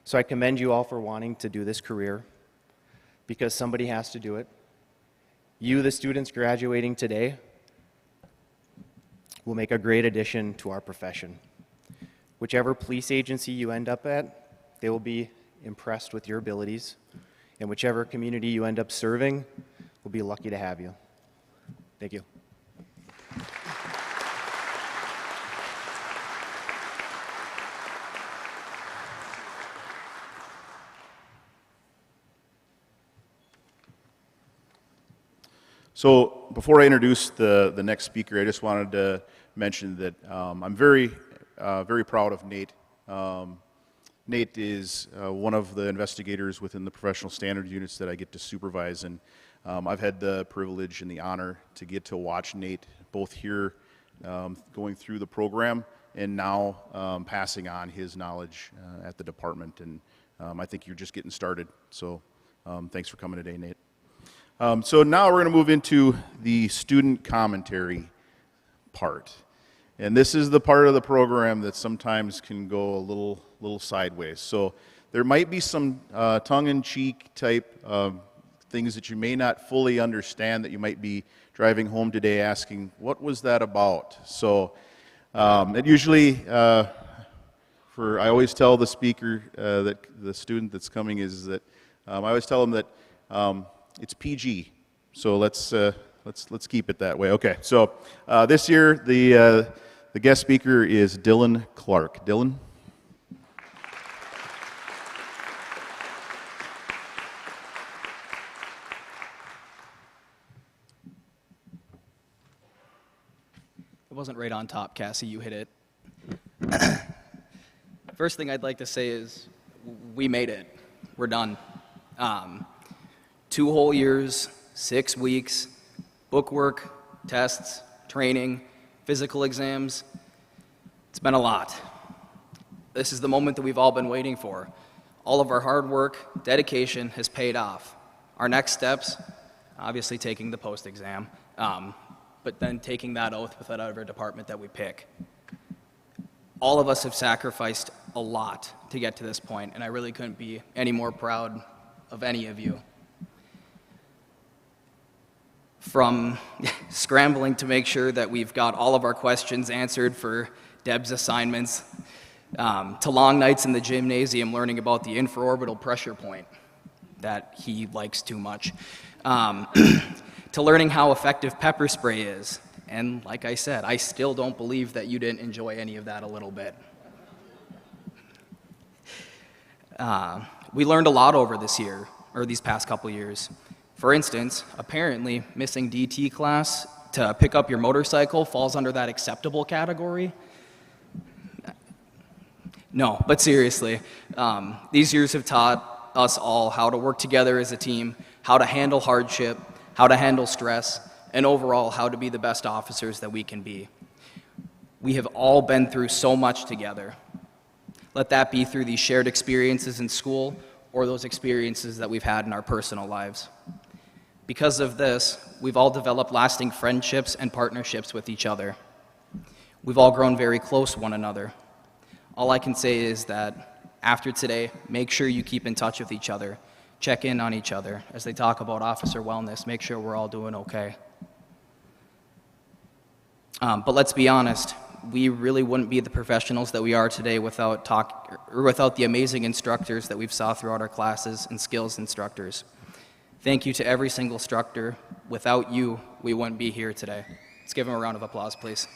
So I commend you all for wanting to do this career, because somebody has to do it. You, the students graduating today, will make a great addition to our profession. Whichever police agency you end up at, they will be impressed with your abilities, and whichever community you end up serving will be lucky to have you. Thank you. So before I introduce the next speaker, I just wanted to mention that I'm very proud of Nate. Nate is one of the investigators within the professional standards units that I get to supervise, and I've had the privilege and the honor to get to watch Nate both here going through the program and now passing on his knowledge at the department, and I think you're just getting started. So thanks for coming today, Nate. So now we're going to move into the student commentary part. And this is the part of the program that sometimes can go a little sideways. So there might be some tongue-in-cheek type things that you may not fully understand, that you might be driving home today asking, what was that about? So it usually, I always tell the speaker, that the student that's coming is that, I always tell them that it's PG. So let's keep it that way. Okay, so this year the guest speaker is Dylan Clark. Dylan? It wasn't right on top, Cassie. You hit it. First thing I'd like to say is we made it. We're done. 2 whole years, 6 weeks, bookwork, tests, training, physical exams. It's been a lot. This is the moment that we've all been waiting for. All of our hard work, dedication has paid off. Our next steps, obviously taking the post-exam, but then taking that oath with whatever department that we pick. All of us have sacrificed a lot to get to this point, and I really couldn't be any more proud of any of you. From scrambling to make sure that we've got all of our questions answered for Deb's assignments, to long nights in the gymnasium learning about the infraorbital pressure point. that he likes too much, to learning how effective pepper spray is. And like I said, I still don't believe that you didn't enjoy any of that a little bit. We learned a lot over this year, or these past couple years. For instance, apparently missing DT class to pick up your motorcycle falls under that acceptable category. No, but seriously, these years have taught us all how to work together as a team, how to handle hardship, how to handle stress, and overall how to be the best officers that we can be. We have all been through so much together. Let that be through these shared experiences in school or those experiences that we've had in our personal lives. Because of this, we've all developed lasting friendships and partnerships with each other. We've all grown very close to one another. All I can say is that after today, make sure you keep in touch with each other. Check in on each other. As they talk about officer wellness, make sure we're all doing okay. But let's be honest, we really wouldn't be the professionals that we are today without the amazing instructors that we've saw throughout our classes and skills instructors. Thank you to every single instructor. Without you, we wouldn't be here today. Let's give them a round of applause, please.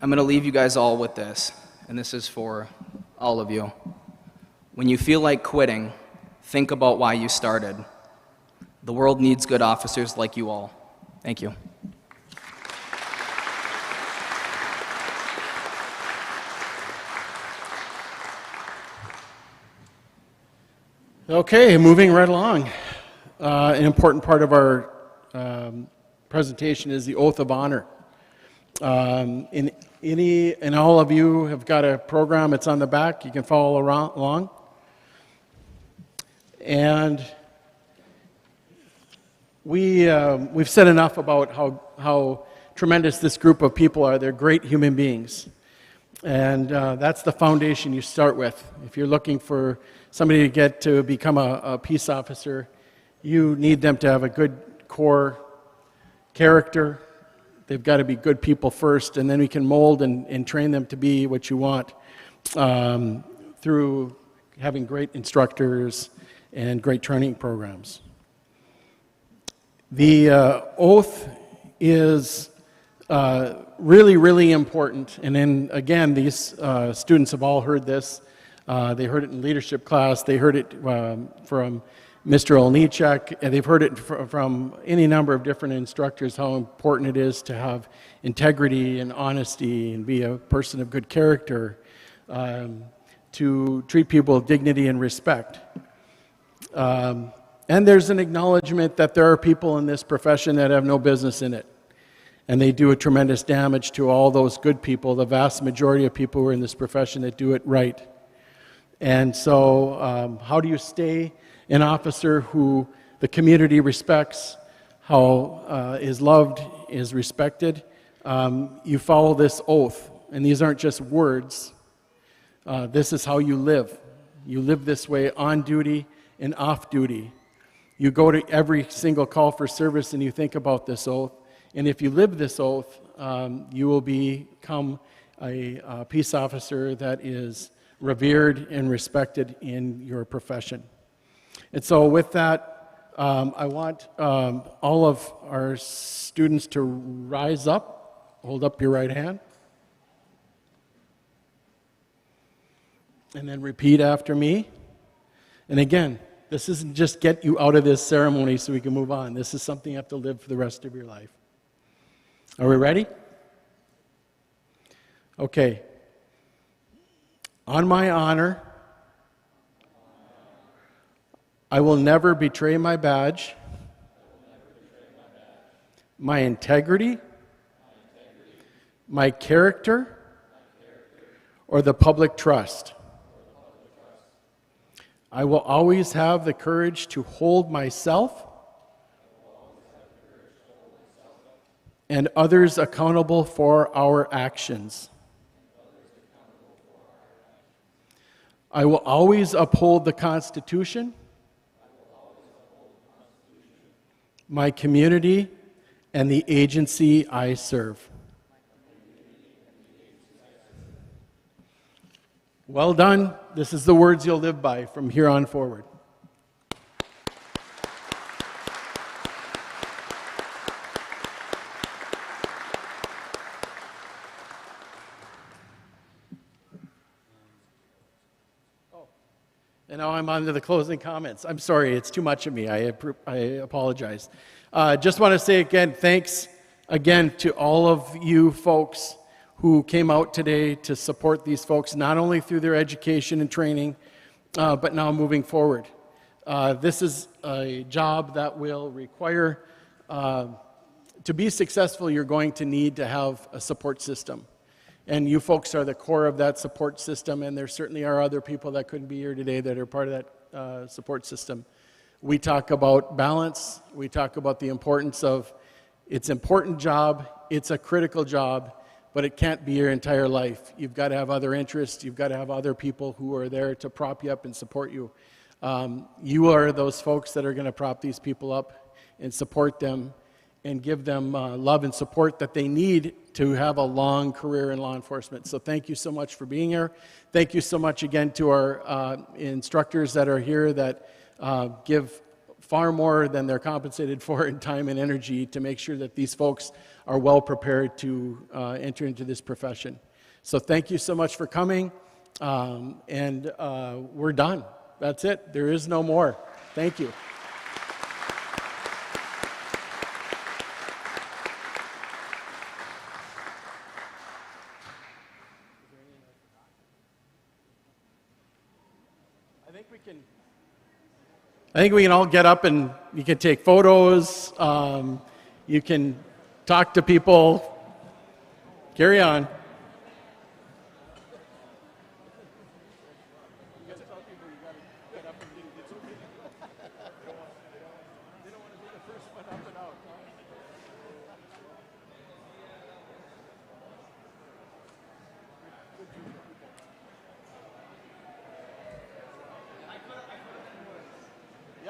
I'm going to leave you guys all with this, and this is for all of you. When you feel like quitting, think about why you started. The world needs good officers like you all. Thank you. Okay, moving right along. An important part of our presentation is the oath of honor. And all of you have got a program. It's on the back. You can follow along. And we've said enough about how tremendous this group of people are. They're great human beings. And that's the foundation you start with. If you're looking for somebody to become a peace officer, you need them to have a good core character. They've got to be good people first, and then we can mold and train them to be what you want through having great instructors and great training programs. The oath is really, really important. And then again, these students have all heard this. They heard it in leadership class. They heard it from Mr. Olnichek, and they've heard it from any number of different instructors, how important it is to have integrity and honesty and be a person of good character, to treat people with dignity and respect. And there's an acknowledgement that there are people in this profession that have no business in it. And they do a tremendous damage to all those good people, the vast majority of people who are in this profession that do it right. And so how do you stay an officer who the community respects, how is loved, is respected? You follow this oath. And these aren't just words. This is how you live. You live this way on duty and off duty. You go to every single call for service and you think about this oath. And if you live this oath, you will become a peace officer that is revered and respected in your profession. And so with that, I want all of our students to rise up. Hold up your right hand. And then repeat after me. And again, this isn't just get you out of this ceremony so we can move on. This is something you have to live for the rest of your life. Are we ready? Okay. On my honor, I will never betray my badge, my integrity, my character, or the public trust. I will always have the courage to hold myself and others accountable for our actions. I will always uphold the Constitution, my community, and the agency I serve. Well done. This is the words you'll live by from here on forward. And now I'm on to the closing comments. I'm sorry, it's too much of me. I apologize. Just want to say again, thanks again to all of you folks who came out today to support these folks, not only through their education and training, but now moving forward. This is a job that will require, to be successful, you're going to need to have a support system. And you folks are the core of that support system, and there certainly are other people that couldn't be here today that are part of that support system. We talk about balance. We talk about the importance of it's an important job, it's a critical job, but it can't be your entire life. You've got to have other interests. You've got to have other people who are there to prop you up and support you. You are those folks that are going to prop these people up and support them and give them love and support that they need to have a long career in law enforcement. So thank you so much for being here. Thank you so much again to our instructors that are here that give far more than they're compensated for in time and energy to make sure that these folks are well prepared to enter into this profession. So thank you so much for coming, and we're done. That's it. There is no more. Thank you. I think we can all get up and you can take photos. You can talk to people. Carry on.